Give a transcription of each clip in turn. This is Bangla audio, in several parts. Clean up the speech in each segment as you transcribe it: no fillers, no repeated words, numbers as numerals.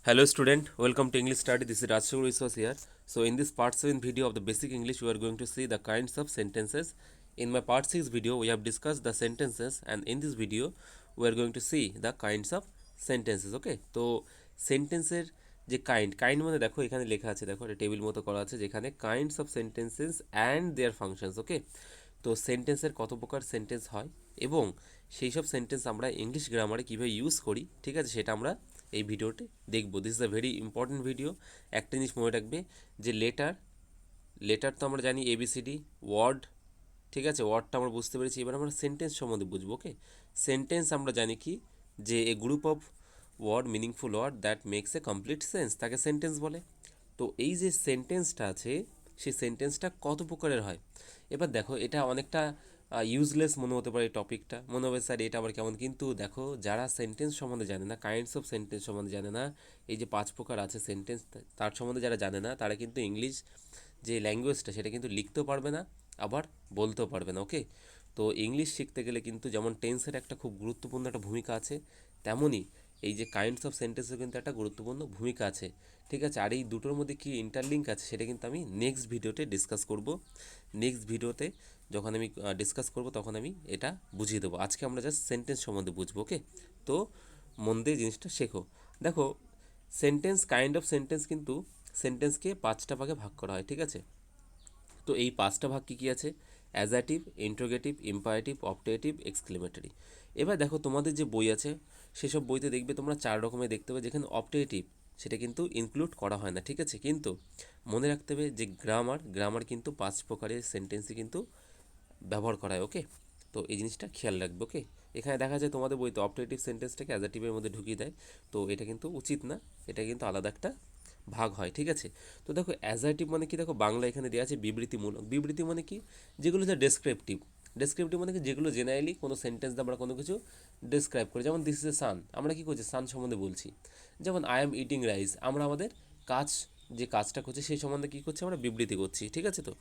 Hello student, welcome to English Study. This is Rajshekar Resource here. So in this part 7 video of the basic English, we are going to see the kinds of sentences. In my part 6 video, we have discussed the sentences, and in this video, we are going to see the kinds of sentences. Okay, তো সেন্টেন্সের যে কাইন্ড মানে দেখো এখানে লেখা আছে, দেখো এটা টেবিল মতো করা আছে যেখানে kinds of sentences and their functions. Okay, তো সেন্টেন্সের কত প্রকার সেন্টেন্স হয় এবং সেই সব সেন্টেন্স আমরা ইংলিশ গ্রামারে কীভাবে ইউজ করি, ঠিক আছে, সেটা আমরা এই ভিডিওতে দেখবো। This is a very important video. একটা জিনিস মনে রাখবে যে লেটার তো আমরা জানি এবিসিডি, ওয়ার্ড, ঠিক আছে, ওয়ার্ডটা আমরা বুঝতে পেরেছি। এবার আমরা সেন্টেন্স সম্বন্ধে বুঝবো। ওকে, সেন্টেন্স আমরা জানি কি, যে a group of word, meaningful word that makes a complete sense, তাকে সেন্টেন্স বলে। তো এই যে সেন্টেন্সটা আছে, সেই সেন্টেন্সটা কত প্রকারের হয়। এবার দেখো এটা অনেকটা ইউজলেস মনে হতে পারে, এই টপিকটা মনে হবে স্যার এটা আবার কেমন, কিন্তু দেখো যারা সেন্টেন্স সম্বন্ধে জানে না, কাইন্ডস অফ সেন্টেন্স সম্বন্ধে জানে না, এই যে 5 প্রকার আছে সেন্টেন্স, তার সম্বন্ধে যারা জানে না, তারা কিন্তু ইংলিশ যে ল্যাঙ্গুয়েজটা সেটা কিন্তু লিখতেও পারবে না, আবার বলতেও পারবে না। ওকে, তো ইংলিশ শিখতে গেলে কিন্তু যেমন টেন্সের একটা খুব গুরুত্বপূর্ণ একটা ভূমিকা আছে, তেমনই এই যে কাইন্ডস অফ সেন্টেন্সের কিন্তু একটা গুরুত্বপূর্ণ ভূমিকা আছে, ঠিক আছে। আর এই দুটোর মধ্যে কি ইন্টারলিঙ্ক আছে সেটা কিন্তু আমি নেক্সট ভিডিওতে ডিসকাস করব। নেক্সট ভিডিওতে যখন আমি ডিসকাস করব তখন আমি এটা বুঝিয়ে দেবো। আজকে আমরা জাস্ট সেন্টেন্স সম্বন্ধে বুঝবো। ওকে, তো মন দিয়ে জিনিসটা শেখো। দেখো সেন্টেন্স, কাইন্ড অফ সেন্টেন্স কিন্তু সেন্টেন্সকে 5টা ভাগে ভাগ করা হয়, ঠিক আছে। তো এই 5টা ভাগ কী কী আছে? অ্যাজাটিভ, ইন্ট্রোগেটিভ, ইম্পারেটিভ, অপটেটিভ, এক্সক্লেমেটরি। এবার দেখো তোমাদের যে বই আছে সেসব বইতে দেখবে তোমরা 4 রকমের দেখতে পাবে, যেখানে অপটেটিভ সেটা কিন্তু ইনক্লুড করা হয় না, ঠিক আছে। কিন্তু মনে রাখতে হবে যে গ্রামার কিন্তু 5 প্রকারের সেন্টেন্সই কিন্তু ব্যবহার করা হয়। ওকে, তো এই জিনিসটা খেয়াল রাখবে। ওকে, এখানে দেখা যায় তোমাদের বইতে অপটেটিভ সেন্টেন্সটাকে অ্যাজাটিভের মধ্যে ঢুকিয়ে দেয়, তো এটা কিন্তু উচিত না, এটা কিন্তু আলাদা একটা ভাগ হয়, ঠিক আছে। তো দেখো অ্যাজার্টিভ মানে কি, দেখো বাংলা এখানে দেওয়া আছে বিবৃতিমূলক। বিবৃতি মানে কি, যেগুলো যে ডেসক্রিপটিভ। ডেসক্রিপটিভ মানে কি, যেগুলো জেনারেলি কোনো সেন্টেন্স দিয়ে আমরা কোনো কিছু ডিসক্রাইব করি। যেমন দিস ইজ এ সান, আমরা কি করছি, সান সম্বন্ধে বলছি। যেমন আই এম ইটিং রাইস, আমরা আমাদের কাজ, যে কাজটা করছি সেই সম্বন্ধে কী করছি, আমরা বিবৃতি করছি, ঠিক আছে। তো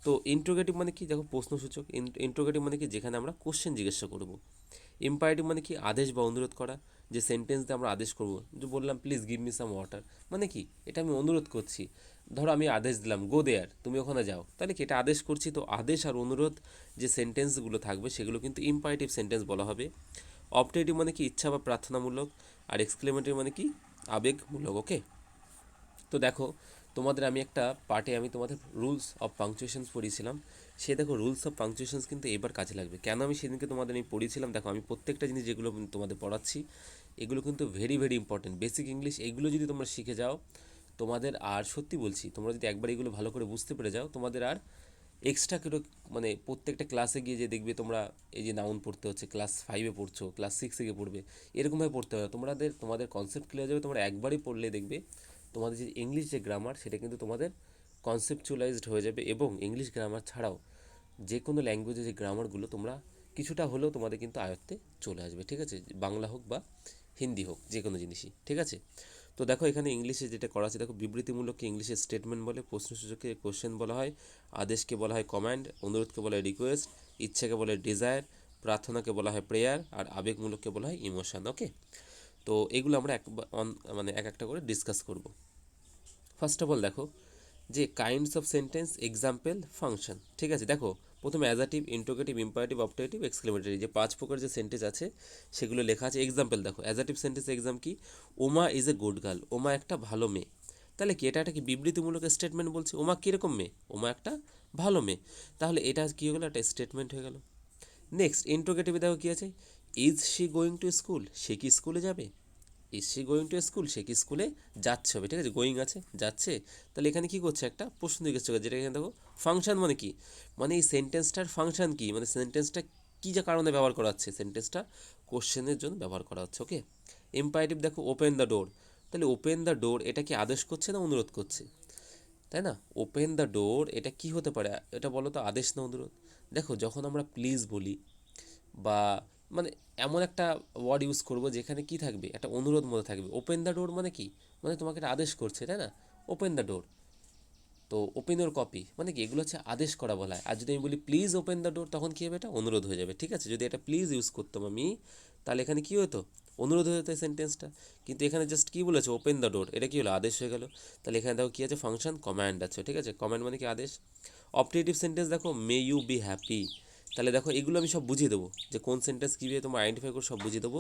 তো ইন্ট্রোগেটিভ মানে কি, দেখো প্রশ্নসূচক। ইন্ট্রোগেটিভ মানে কি, যেখানে আমরা কোশ্চেন জিজ্ঞাসা করব। ইম্পারেটিভ মানে কি, আদেশ বা অনুরোধ করা, যে সেন্টেন্স দিয়ে আমরা আদেশ করব, যে বললাম please give me some water, মানে কি এটা আমি অনুরোধ করছি। ধরো আমি আদেশ দিলাম গো দেয়ার, তুমি ওখানে যাও, তাহলে কি এটা আদেশ করছি। তো আদেশ আর অনুরোধ যে সেন্টেন্সগুলো থাকবে সেগুলো কিন্তু ইম্পারেটিভ সেন্টেন্স বলা হবে। অপটেটিভ মানে কি, ইচ্ছা বা প্রার্থনামূলক। আর এক্সক্লেমেটরি মানে কি, আবেগমূলক। ওকে, তো দেখো তোমাদের আমি একটা পার্টে আমি তোমাদের রুলস অফ পাংচুয়েশনস পড়িয়েছিলাম। সে দেখো রুলস অফ পাংচুয়েশনস কিন্তু এবার কাজে লাগবে। কেন আমি সেদিনকে তোমাদের আমি পড়িয়েছিলাম, দেখো আমি প্রত্যেকটা জিনিস যেগুলো আমি তোমাদের পড়াচ্ছি এগুলো কিন্তু very very important, basic English. এইগুলো যদি তোমরা শিখে যাও, তোমাদের আর সত্যি বলছি, তোমরা যদি একবার এগুলো ভালো করে বুঝতে পেরে যাও, তোমাদের আর এক্সট্রা করে, মানে প্রত্যেকটা ক্লাসে গিয়ে যে দেখবে তোমরা এই যে নাউন পড়তে হচ্ছে, ক্লাস 5-এ পড়ছো, ক্লাস 6 গিয়ে পড়বে, এরকমভাবে পড়তে হবে। তোমাদের কনসেপ্ট ক্লিয়ার যাবে, তোমরা একবারই পড়লে দেখবে তোমাদের যে ইংলিশ যে গ্রামার সেটা কিন্তু তোমাদের কনসেপচুয়ালাইজড হয়ে যাবে। এবং ইংলিশ গ্রামার ছাড়াও যে কোনো ল্যাঙ্গুয়েজে যে গ্রামারগুলো তোমরা কিছুটা হলেও তোমাদের কিন্তু আয়ত্তে চলে আসবে, ঠিক আছে, বাংলা হোক বা হিন্দি হোক, যে কোনো জিনিসই, ঠিক আছে। তো দেখো এখানে ইংলিশে যেটা করা আছে, দেখো বিবৃতিমূলককে ইংলিশে স্টেটমেন্ট বলে, প্রশ্নসূচককে কোশ্চেন বলা হয়, আদেশকে বলা হয় কমান্ড, অনুরোধকে বলা হয় রিকোয়েস্ট, ইচ্ছাকে বলা হয় ডিজায়ার, প্রার্থনাকে বলা হয় প্রেয়ার, আর আবেগমূলককে বলা হয় ইমোশন। ওকে, তো এগুলো আমরা মানে এক একটা করে ডিসকাস করব। ফার্স্ট অফ অল দেখো যে kinds of sentence, example, function, ঠিক আছে। দেখো প্রথমে অ্যাজাটিভ, ইন্ট্রোগেটিভ, ইম্পারেটিভ, অপটেটিভ, এক্সক্লেমেটরি, যে 5 প্রকার যে সেন্টেন্স আছে সেগুলো লেখা আছে। এক্সাম্পল দেখো, অ্যাজাটিভ সেন্টেন্স এক্সাম কি, ওমা ইজ এ গুড গার্ল, ওমা একটা ভালো মেয়ে। তাহলে কি এটা একটা কি বিবৃতিমূলক স্টেটমেন্ট বলছে, ওমা কীরকম মেয়ে, ওমা একটা ভালো মেয়ে। তাহলে এটা কী হয়ে গেলো, একটা স্টেটমেন্ট হয়ে গেল। নেক্সট ইন্ট্রোগেটিভে দেখো কী আছে, is she going to school, সে কি স্কুলে যাবে। Is she going to school, সে কি স্কুলে যাচ্ছে হবে, ঠিক আছে, গোয়িং আছে, যাচ্ছে। তাহলে এখানে কি করছে, একটা প্রশ্ন জিজ্ঞেস করছে, যেটা এখানে দেখো ফাংশন মানে কি, মানে এই সেন্টেন্সটার ফাংশন কি, মানে সেন্টেন্সটা কী যে কারণে ব্যবহার করা হচ্ছে, সেন্টেন্সটা কোশ্চেনের জন্য ব্যবহার করা হচ্ছে। ওকে, ইম্পারেটিভ দেখো ওপেন দ্য ডোর, তাহলে ওপেন দ্য ডোর এটা কি আদেশ করছে না অনুরোধ করছে, তাই না। ওপেন দ্য ডোর এটা কি হতে পারে, এটা বলো তো আদেশ না অনুরোধ। দেখো যখন আমরা প্লিজ বলি বা মানে এমন একটা ওয়ার্ড ইউজ করব যেখানে কি থাকবে, একটা অনুরোধ মধ্যে থাকবে। ওপেন দ্য ডোর মানে কি, মানে তোমাকে একটা আদেশ করছে, তাই না, ওপেন দ্য ডোর। তো ওপেন ওর কপি মানে কি, এগুলো হচ্ছে আদেশ করা বলা হয়। আর যদি আমি বলি প্লিজ ওপেন দ্য ডোর, তখন কী হবে, এটা অনুরোধ হয়ে যাবে, ঠিক আছে। যদি এটা প্লিজ ইউজ করতাম আমি, তাহলে এখানে কী হতো, অনুরোধ হয়ে যেত এই সেন্টেন্সটা। কিন্তু এখানে জাস্ট কী বলেছে, ওপেন দ্য ডোর, এটা কী হলো, আদেশ হয়ে গেল। তাহলে এখানে দেখো কী আছে, ফাংশন কমান্ড আছে, ঠিক আছে। কমান্ড মানে কি, আদেশ। অপারেটিভ সেন্টেন্স দেখো, মে ইউ বি হ্যাপি। তাহলে দেখো এগুলো আমি সব বুঝিয়ে দেবো, যে কোন সেন্টেন্স কীভাবে তোমার আইডেন্টিফাই করে সব বুঝিয়ে দেবো।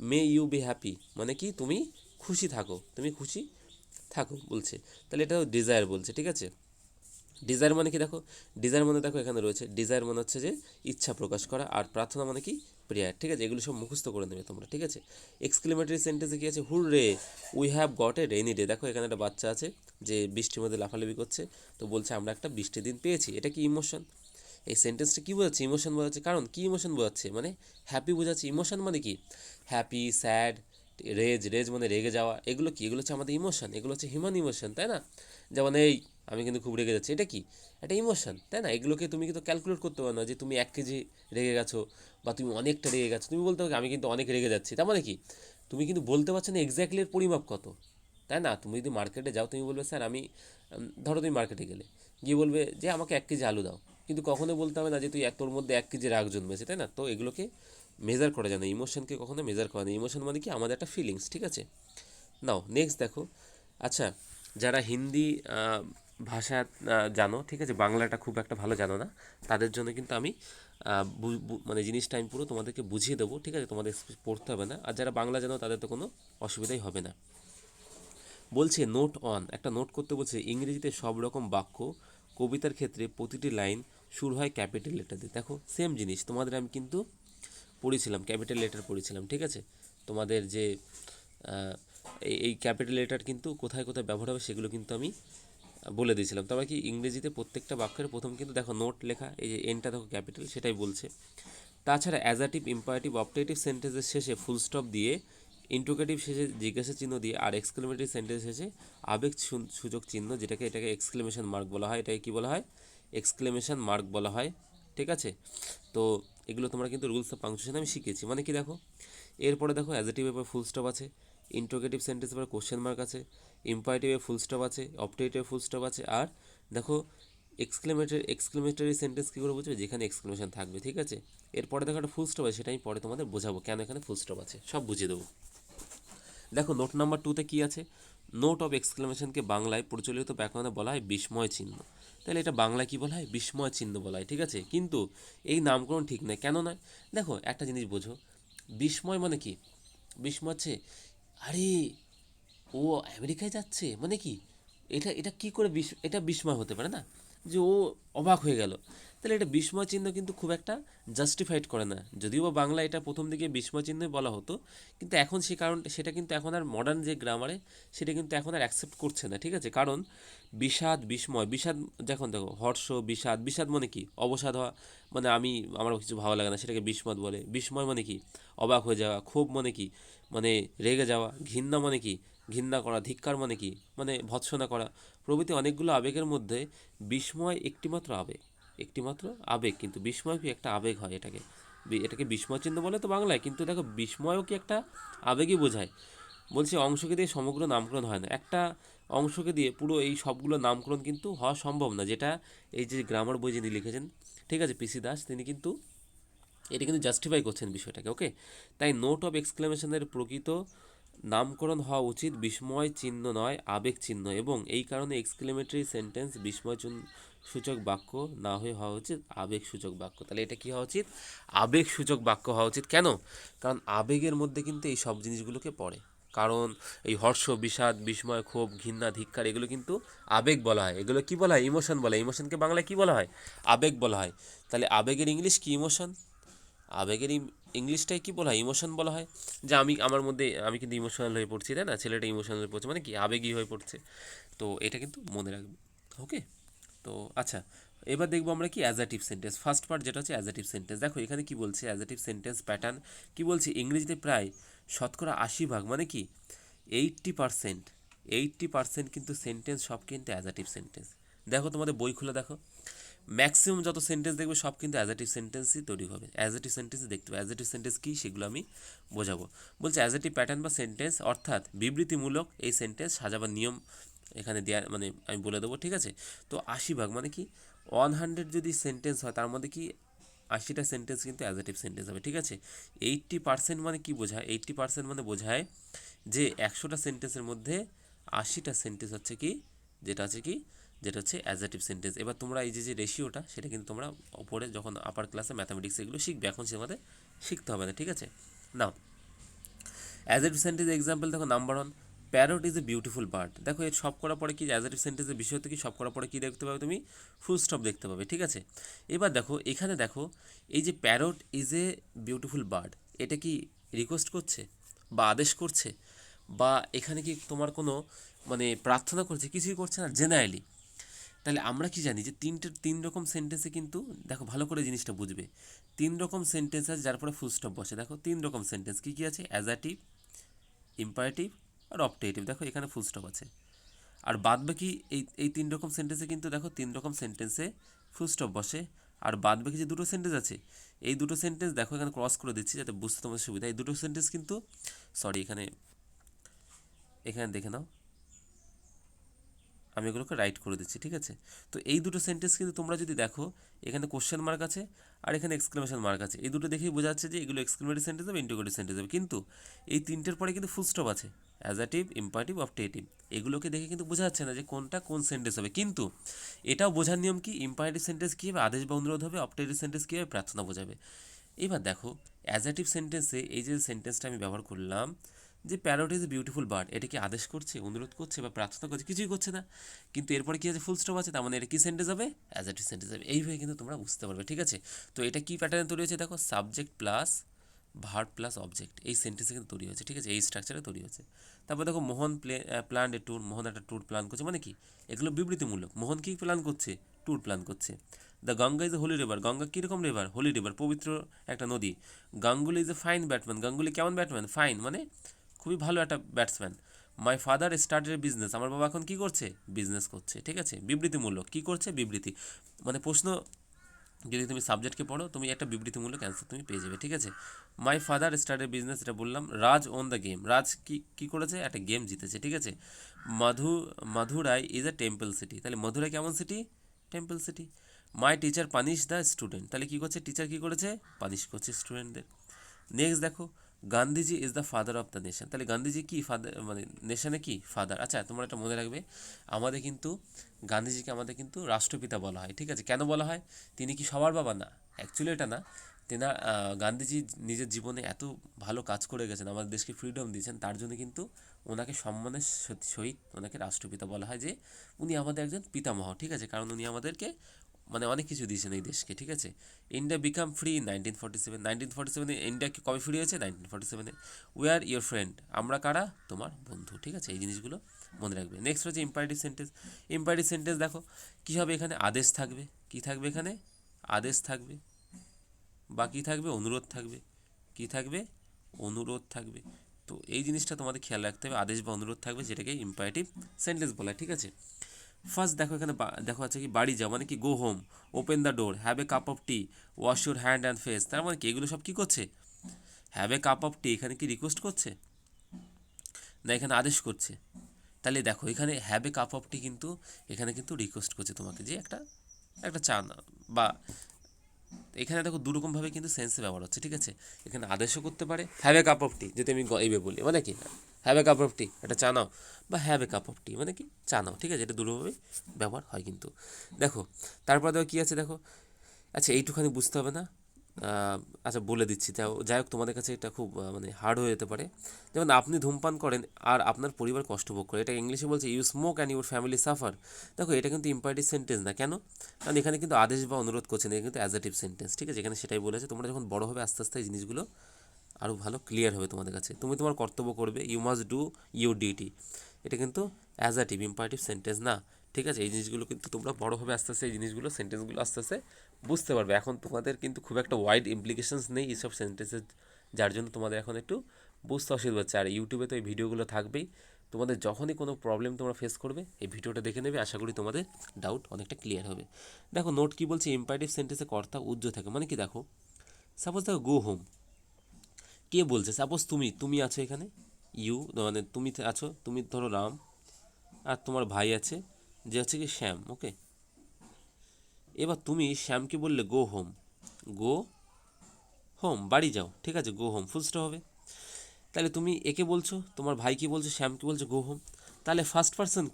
মে ইউ বি হ্যাপি মানে কি, তুমি খুশি থাকো, তুমি খুশি থাকো বলছে। তাহলে এটা ডিজায়ার বলছে, ঠিক আছে। ডিজায়ার মানে কি দেখো, ডিজায়ার মানে দেখো এখানে রয়েছে, ডিজায়ার মানে হচ্ছে যে ইচ্ছা প্রকাশ করা, আর প্রার্থনা মানে কি, প্রেয়ার, ঠিক আছে। এগুলো সব মুখস্থ করে নেবে তোমরা, ঠিক আছে। এক্সক্লেমেটরি সেন্টেন্সে কি আছে, হুর রে we have got a rainy day. দেখো এখানে একটা বাচ্চা আছে যে বৃষ্টির মধ্যে লাফালাফি করছে, তো বলছে আমরা একটা বৃষ্টির দিন পেয়েছি। এটা কি ইমোশন। এই সেন্টেন্সটা কী বোঝাচ্ছে, ইমোশন বোঝাচ্ছে। কারণ কি ইমোশন বোঝাচ্ছে, মানে হ্যাপি বোঝাচ্ছে। ইমোশন মানে কি, হ্যাপি, স্যাড, রেজ, রেজ মানে রেগে যাওয়া। এগুলো কি, এগুলো হচ্ছে আমাদের ইমোশন, এগুলো হচ্ছে হিউম্যান ইমোশন, তাই না। যেমন এই আমি কিন্তু খুব রেগে যাচ্ছি, এটা কি, একটা ইমোশন, তাই না। এগুলোকে তুমি কিন্তু ক্যালকুলেট করতে পারো না যে তুমি 1 কেজি রেগে গেছো বা তুমি অনেকটা রেগে গেছো। তুমি বলতে পারো আমি কিন্তু অনেক রেগে যাচ্ছি, তার মানে কি, তুমি কিন্তু বলতে পারছো না এক্স্যাক্টলি এর পরিমাপ কত, তাই না। তুমি যদি মার্কেটে যাও, তুমি বলবে স্যার আমি, ধরো তুমি মার্কেটে গেলে, গিয়ে বলবে যে আমাকে 1 কেজি আলু দাও, কিন্তু কখনো বলতে হবে না যে তুই তোর মধ্যে 1 কেজি রাগ জন্মেছে, তাই না। তো এগুলোকে মেজার করা যায় না, ইমোশনকে কখনো মেজার করা যায়। ইমোশন মানে কি, আমাদের একটা ফিলিংস, ঠিক আছে। নাও নেক্সট দেখো। আচ্ছা, যারা হিন্দি ভাষা জানো, ঠিক আছে, বাংলাটা খুব একটা ভালো জানো না, তাদের জন্য কিন্তু আমি মানে জিনিসটা আমি পুরো তোমাদেরকে বুঝিয়ে দেবো, ঠিক আছে। তোমাদের পড়তে হবে না। আর যারা বাংলা জানো তাদের তো কোনো অসুবিধাই হবে না। বলছে নোট অন, একটা নোট করতে বলছে, ইংরেজিতে সব রকম বাক্য, কবিতার ক্ষেত্রে প্রতিটি লাইন শুরু হয় ক্যাপিটাল লেটার দিয়ে। দেখো সেম জিনিস তোমাদের আমি কিন্তু পড়েছিলাম, ক্যাপিটাল লেটার পড়েছিলাম, ঠিক আছে। তোমাদের যে আহ, এই ক্যাপিটাল লেটার কিন্তু কোথায় কোথায় ব্যবহার হবে সেগুলো কিন্তু আমি বলে দিয়েছিলাম। তবে কি, ইংরেজিতে প্রত্যেকটা বাক্যের প্রথম কিন্তু দেখো নোট লেখা, এই যে এনটা দেখো ক্যাপিটাল, সেটাই বলছে। তাছাড়া অ্যাজাটিভ, ইম্পারেটিভ, অপটেটিভ সেন্টেন্সের শেষে ফুল স্টপ দিয়ে, ইন্ট্রোগেটিভ শেষে জিজ্ঞাসা চিহ্ন দিয়ে, আর এক্সক্লেমেটরি সেন্টেন্স শেষে আবেগ সূচক চিহ্ন, এটাকে এক্সক্লেমেশন মার্ক বলা হয়, এটাকে কী বলা হয়, এক্সক্লেমেশন মার্ক বলা হয়, ঠিক আছে। তো এগুলো তোমরা কিন্তু রুলস অফ পাংচুয়েশন আমি শিখেছি। মানে কি দেখো, এরপরে দেখো অ্যাজেটিভের পর ফুল স্টপ আছে, ইন্ট্রোগেটিভ সেন্টেন্সের পর কোশ্চেন মার্ক আছে, ইম্পারেটিভে ফুল স্টপ আছে, অপটেটিভে ফুল স্টপ আছে, আর দেখো এক্সক্লেমেটরি সেন্টেন্স কী করে বুঝবে, যেখানে এক্সক্লেমেশন থাকবে, ঠিক আছে। এরপরে দেখো একটা ফুল স্টপ আছে, সেটা আমি পরে তোমাদের বোঝাবো কেন এখানে ফুল স্টপ আছে, সব বুঝিয়ে দেবো। দেখো নোট নাম্বার 2তে কী আছে, নোট অফ এক্সক্লেমেশনকে বাংলায় প্রচলিত ব্যাকরণে বলা হয় বিস্ময় চিহ্ন। তাহলে এটা বাংলায় কী বলা হয়, বিস্ময় চিহ্ন বলা হয়, ঠিক আছে। কিন্তু এই নামকরণ ঠিক নয়, কেন নয়, দেখো একটা জিনিস বোঝো, বিস্ময় মানে কি, বিস্ময় হচ্ছে, আরে ও আমেরিকায় যাচ্ছে, মানে কি, এটা এটা কী করে এটা বিস্ময় হতে পারে না, যে ও অবাক হয়ে গেল। তাহলে এটা বিস্ময় চিহ্ন কিন্তু খুব একটা জাস্টিফাইড করে না। যদিও বা বাংলা এটা প্রথম দিকে বিস্ময় চিহ্নই বলা হতো, কিন্তু এখন সে কারণ সেটা কিন্তু এখন আর মডার্ন যে গ্রামারে, সেটা কিন্তু এখন আর অ্যাকসেপ্ট করছে না, ঠিক আছে। কারণ বিষাদ, বিস্ময়, বিষাদ, যখন দেখো হর্ষ, বিষাদ, বিষাদ মানে কি, অবসাদ হওয়া, মানে আমার কিছু ভালো লাগে না, সেটাকে বিস্ময় বলে। বিস্ময় মানে কি, অবাক হয়ে যাওয়া। ক্ষোভ মানে কি, মানে রেগে যাওয়া। ঘৃণা মানে কি, ঘৃণা করা। ধিক্কার মানে কি, মানে ভৎসনা করা। প্রভৃতি অনেকগুলো আবেগের মধ্যে বিস্ময় একটিমাত্র আবেগ, একটিমাত্র আবেগ। কিন্তু বিস্ময় কি একটা আবেগ হয়, এটাকে বিস্ময় চিহ্ন বলে তো বাংলায়, কিন্তু দেখো বিস্ময়ও কি একটা আবেগই বোঝায়। বলছি অংশকে দিয়ে সমগ্র নামকরণ হয় না, একটা অংশকে দিয়ে পুরো এই সবগুলো নামকরণ কিন্তু হওয়া সম্ভব না, যেটা এই যে গ্রামার বই যিনি লিখেছেন, ঠিক আছে, পিসি দাস, তিনি কিন্তু এটা কিন্তু জাস্টিফাই করছেন বিষয়টাকে, ওকে। তাই নোট অফ এক্সক্লেমেশনের প্রকৃত নামকরণ হওয়া উচিত বিস্ময় চিহ্ন নয়, আবেগ চিহ্ন, এবং এই কারণে এক্সক্লেমেটরি সেন্টেন্স বিস্ময় সূচক বাক্য না হয়ে হওয়া উচিত আবেগ সূচক বাক্য। তাহলে এটা কি হওয়া উচিত, আবেগ সূচক বাক্য হওয়া উচিত। কেন, কারণ আবেগের মধ্যে কিন্তু এই সব জিনিসগুলোকে পড়ে। কারণ এই হর্ষ, বিষাদ, বিস্ময়, ক্ষোভ, ঘৃণা, ধিক্কার, এগুলো কিন্তু আবেগ বলা হয়। এগুলো কি বলা হয়, ইমোশন বলা হয়। ইমোশনকে বাংলায় কি বলা হয়, আবেগ বলা হয়। তাহলে আবেগের ইংলিশ কি, ইমোশন। আবেগের ইংলিশটাই কি বলা হয়, ইমোশন বলা হয়। যে আমার মধ্যে আমি কিন্তু ইমোশনাল হয়ে পড়ছি, তাই না, ছেলেটা ইমোশনাল হয়ে পড়ছে, মানে কি আবেগী হয়ে পড়ছে। তো এটা কিন্তু মনে রাখবে, ওকে। তো আচ্ছা, এবার দেখবো আমরা কি অ্যাজাটিভ সেন্টেন্স। ফার্স্ট পার্ট যেটা হচ্ছে অ্যাজাটিভ সেন্টেন্স। দেখো এখানে কি বলছে, অ্যাজাটিভ সেন্টেন্স প্যাটার্ন কি বলছে, ইংরেজিতে প্রায় 80% মানে কি 80%, 80% কিন্তু সেন্টেন্স সব কিন্তু অ্যাজাটিভ সেন্টেন্স। দেখো তোমাদের বই খুলে দেখো, ম্যাক্সিমাম যত সেন্টেন্স দেখবে সব কিন্তু অ্যাজাটিভ সেন্টেন্সই তৈরি হবে, অ্যাজাটিভ সেন্টেন্সই দেখতে হবে। অ্যাজাটিভ সেন্টেন্স কী সেগুলো আমি বোঝাবো। বলছে অ্যাজাটিভ প্যাটার্ন বা সেন্টেন্স অর্থাৎ বিবৃতিমূলক এই সেন্টেন্স সাজাবার নিয়ম এখানে দেওয়া মানে আমি বলে দেবো, ঠিক আছে। তো 80 ভাগ মানে কি 100 যদি সেন্টেন্স হয় তার মধ্যে কি 80টা সেন্টেন্স কিন্তু অ্যাজেটিভ সেন্টেন্স হবে, ঠিক আছে। 80% মানে কি বোঝায়, 80% মানে বোঝায় যে 100টা সেন্টেন্সের মধ্যে 80টা সেন্টেন্স হচ্ছে কি, যেটা আছে কি, যেটা হচ্ছে অ্যাজেটিভ সেন্টেন্স। এবার তোমরা এই যে রেশিওটা সেটা কিন্তু তোমরা ওপরে যখন আপার ক্লাসে ম্যাথামেটিক্স এগুলো শিখবে, এখন সে আমাদের শিখতে হবে না, ঠিক আছে। নাও অ্যাজেটিভ সেন্টেন্স এক্সাম্পল দেখো, number 1, parrot is a beautiful bird. দেখো এর সব করার পরে কি অ্যাজেটিভ সেন্টেন্সের বিষয় হতে কি সব করার পরে কি দেখতে পাবে তুমি, ফুল স্টপ দেখতে পাবে, ঠিক আছে। এবার দেখো এখানে দেখো এই যে parrot is a beautiful bird, এটা কি রিকোয়েস্ট করছে বা আদেশ করছে, বা এখানে কি তোমার কোনো মানে প্রার্থনা করছে, কিছুই করছে না জেনারেলি। তাহলে আমরা কি জানি যে তিন রকম সেন্টেন্সে কিন্তু দেখো ভালো করে জিনিসটা বুঝবে, 3 রকম সেন্টেন্স আছে যার পরে ফুল স্টপ বসে। দেখো 3 রকম সেন্টেন্স কী কী আছে, অ্যাজাটিভ, ইম্পারেটিভ আর অপটেটিভ। দেখো এখানে ফুল স্টপ আছে। আর বাদ বাকি এই 3 রকম সেন্টেন্সে কিন্তু দেখো 3 রকম সেন্টেন্সে ফুল স্টপ বসে। আর বাদ বাকি যে দুটো সেন্টেন্স আছে, এই দুটো সেন্টেন্স দেখো এখানে ক্রস করে দিচ্ছি যাতে বুঝতে তোমাদের সুবিধা। এই দুটো সেন্টেন্স কিন্তু সরি এখানে এখানে দেখে নাও, আমি এগুলোকে রাইট করে দিচ্ছি, ঠিক আছে। তো এই দুটো সেন্টেন্স কিন্তু তোমরা যদি দেখো, এখানে কোশ্চেন মার্ক আছে আর এখানে এক্সক্লেমেশন মার্ক আছে, এই দুটো দেখেই বোঝা যাচ্ছে যে এগুলো এক্সক্লেমেটরি সেন্টেন্স হবে, ইন্টিগ্রেটিভ সেন্টেন্স হবে। কিন্তু এই তিনটের পরে কিন্তু ফুল স্টপ আছে, অ্যাজাটিভ, ইম্পারেটিভ, অপটেটিভ। এগুলোকে দেখে কিন্তু বোঝা যাচ্ছে না যে কোনটা কোন সেন্টেন্স হবে। কিন্তু এটাও বোঝার নিয়ম কি, ইম্পারেটিভ সেন্টেন্স কী হবে, আদেশ বা অনুরোধ হবে, অপটেটিভ সেন্টেন্স কী হবে, প্রার্থনা বোঝাবে। এবার দেখো অ্যাজাটিভ সেন্টেন্সে এই যে সেন্টেন্সটা আমি ব্যবহার করলাম যে parrot is a beautiful bird, এটা কি আদেশ করছে, অনুরোধ করছে বা প্রার্থনা করছে, কিছুই করছে না। কিন্তু এরপরে কি আছে, ফুল স্টপ আছে, তার মানে এটা কি সেন্টেন্স হবে, অ্যাজাটিভ সেন্টেন্স হবে। এইভাবে কিন্তু তোমরা বুঝতে পারবে, ঠিক আছে। তো এটা কি প্যাটার্নে তৈরি হয়েছে, দেখো subject plus verb plus object, এই সেন্টেন্সে কিন্তু তৈরি হয়েছে, ঠিক আছে, এই স্ট্রাকচারে তৈরি হয়েছে। তারপর দেখো মোহন প্ল্যান এ ট্যুর, মোহন একটা ট্যুর প্ল্যান করছে, মানে কি এগুলো বিবৃতিমূলক। মোহন কি প্ল্যান করছে, ট্যুর প্ল্যান করছে। The Ganga is a holy river, Ganga কীরকম রিভার, হোলি রিভার, পবিত্র একটা নদী। Ganguly is a fine batman, Ganguly কেমন ব্যাটম্যান, ফাইন মানে খুবই ভালো একটা batsman. My father started business, আমার বাবা এখন কী করছে, বিজনেস করছে, ঠিক আছে। বিবৃতিমূলক, কী করছে, বিবৃতি মানে প্রশ্ন, যদি তুমি সাবজেক্টকে পড়ো তুমি একটা বিবৃতিমূলক অ্যান্সার তুমি পেয়ে যাবে, ঠিক আছে। মাই ফাদার স্টার্টেড বিজনেস, এটা বললাম। রাজ ওন দ্য গেম, রাজ কী করেছে, একটা গেম জিতেছে, ঠিক আছে। মধু Madhurai is a temple city, তাহলে মধুরাই কেমন city, temple city. My teacher punish the student, তাহলে কী করছে, টিচার কী করেছে, পানিশ করছে স্টুডেন্টদের। নেক্সট দেখো Gandhiji is the father of the nation, তাহলে গান্ধীজি কি ফাদার মানে নেশনে কি ফাদার। আচ্ছা তোমরা একটা মনে রাখবে, আমাদের কিন্তু গান্ধীজিকে আমাদের কিন্তু রাষ্ট্রপিতা বলা হয়, ঠিক আছে। কেন বলা হয়, তিনি কি সবার বাবা, না, অ্যাকচুয়ালি এটা না। তেনার গান্ধীজি নিজের জীবনে এত ভালো কাজ করে গেছেন, আমাদের দেশকে ফ্রিডম দিয়েছেন, তার জন্য কিন্তু ওনাকে সম্মানের সহিত ওনাকে রাষ্ট্রপিতা বলা হয়, যে উনি আমাদের একজন পিতামহ, ঠিক আছে। কারণ উনি আমাদেরকে মানে অনেক কিছু দিয়েছেন এই দেশকে, ঠিক আছে। India become free in 1947, 1947 India কি কবে ফ্রি হয়েছে, 1947। উই আর ইয়োর ফ্রেন্ড, আমরা কারা, তোমার বন্ধু, ঠিক আছে। এই জিনিসগুলো মনে রাখবে। নেক্সট হচ্ছে ইম্পারেটিভ সেন্টেন্স। ইম্পারেটিভ সেন্টেন্স দেখো কী হবে, এখানে আদেশ থাকবে, কী থাকবে এখানে, আদেশ থাকবে, বা কী থাকবে, অনুরোধ থাকবে, কী থাকবে, অনুরোধ থাকবে। তো এই জিনিসটা তোমাদের খেয়াল রাখতে হবে, আদেশ বা অনুরোধ থাকবে, যেটাকে ইম্পারেটিভ সেন্টেন্স বলা হয়, ঠিক আছে। ফার্স্ট দেখো এখানে দেখো আছে কি বাড়ি যাও মানে কি, go home, open the door, have a cup of T, wash your hand and face. তার মানে কি এগুলো সব কী করছে, হ্যাভ এ কাপ অফ টি এখানে কি রিকোয়েস্ট করছে, না এখানে আদেশ করছে। তাহলে দেখো এখানে হ্যাভ এ কাপ অফ টি কিন্তু এখানে কিন্তু রিকোয়েস্ট করছে তোমাকে যে একটা একটা চা না, বা এখানে দেখো দুরকমভাবে কিন্তু সেন্সে ব্যবহার হচ্ছে, ঠিক আছে। এখানে আদেশও করতে পারে, হ্যাভ এ কাপ অফ টি যদি আমি এইভাবে বলি মানে কি, হ্যাভ এ কাপ অফ টি এটা চা নাও, বা হ্যাভ এ কাপ অফ টি মানে কি চা নাও, ঠিক আছে। এটা দুটোভাবেই ব্যবহার হয় কিন্তু। দেখো তারপর দেখো কী আছে দেখো, আচ্ছা এইটুখানি বুঝতে হবে না, আচ্ছা বলে দিচ্ছি, যাই হোক তোমাদের কাছে এটা খুব মানে হার্ড হয়ে যেতে পারে। যেমন আপনি ধূমপান করেন আর আপনার পরিবার কষ্ট ভোগ করে, এটা ইংলিশে বলছে you smoke and your family suffer. দেখো এটা কিন্তু ইম্পারেটিভ সেন্টেন্স না, কেন, কারণ এখানে কিন্তু আদেশ বা অনুরোধ করছে না, এটা কিন্তু অ্যাজাটিভ সেন্টেন্স, ঠিক আছে। এখানে সেটাই বলেছে, তোমরা যখন বড় হবে আস্তে আস্তে এই জিনিসগুলো আরও ভালো ক্লিয়ার হবে তোমাদের কাছে। তুমি তোমার কর্তব্য করবে, you must do your duty, এটা কিন্তু অ্যাজাটিভ ইম্পারেটিভ সেন্টেন্স না, ঠিক আছে। এই জিনিসগুলো কিন্তু তোমরা বড় হবে আস্তে আস্তে এই জিনিসগুলো সেন্টেন্সগুলো আস্তে আস্তে বুঝতে পারবে। এখন তোমাদের কিন্তু খুব একটা ওয়াইড ইমপ্লিকেশনস নেই এইসব সেন্টেন্সের, যার জন্য তোমাদের এখন একটু বুঝতে অসুবিধা হচ্ছে। আর ইউটিউবে তো এই ভিডিওগুলো থাকবেই, তোমাদের যখনই কোনো প্রবলেম তোমরা ফেস করবে এই ভিডিওটা দেখে নেবে, আশা করি তোমাদের ডাউট অনেকটা ক্লিয়ার হবে। দেখো নোট কি বলছে, ইম্পারেটিভ সেন্টেন্সে কর্তা উজ্জ্ব থাকে, মানে কি দেখো সাপোজ দেখো গো হোম, কে বলছে, সাপোজ তুমি আছো এখানে, ইউ মানে তুমি আছো, তুমি ধরো রাম, আর তোমার ভাই আছে যে হচ্ছে কি শ্যাম। ওকে, এবার তুমি শ্যামকে বললে গো হোম, গো হোম বাড়ি যাও, ঠিক আছে, গো হোম ফুল স্টপ হবে। তাহলে তুমি একে বলছো, তোমার ভাই কি বলছো, শ্যামকে বলছো গো হোম, তাহলে ফার্স্ট পার্সন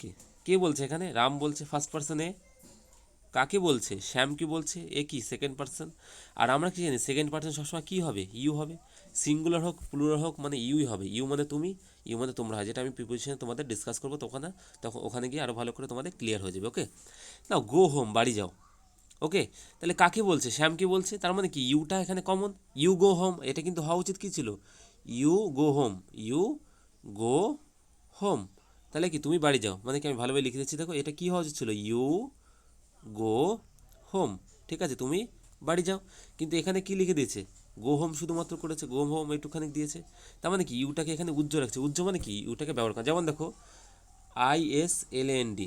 কে বলছে এখানে, রাম বলছে ফার্স্ট পার্সন এ, কাকে বলছে, শ্যামকে বলছে, এ কি সেকেন্ড পার্সন। আর আমরা কি জানি সেকেন্ড পার্সন সবসময় কী হবে, ইউ হবে, সিঙ্গুলার হোক প্লুরাল হোক মানে ইউই হবে, ইউ মানে তুমি, ইউ মানে তোমরা হয়, যেটা আমি প্রিপোজিশনে তোমাদের ডিসকাস করবো তখন ওখানে গিয়ে আরও ভালো করে তোমাদের ক্লিয়ার হয়ে যাবে। ওকে, নাও গো হোম বাড়ি যাও। ওকে, তাহলে কাকে বলছে, শ্যামকে বলছে, তার মানে কি ইউটা এখানে কমন, ইউ গো হোম, এটা কিন্তু হওয়া উচিত কী ছিল, you go home, you go home. তাহলে কি তুমি বাড়ি যাও, মানে কি আমি ভালোভাবে লিখে দিচ্ছি, দেখো এটা কী হওয়া উচিত ছিল, ইউ গো হোম, ঠিক আছে, তুমি বাড়ি যাও। কিন্তু এখানে কি লিখে দিয়েছে, গো হোম শুধুমাত্র করেছে, গো হোম একটুখানি দিয়েছে, তার মানে কি ইউটাকে এখানে উজ্জ্ব রাখছে, উজ্জ্ব মানে কি ইউটাকে ব্যবহার করা, যেমন দেখো ISLAND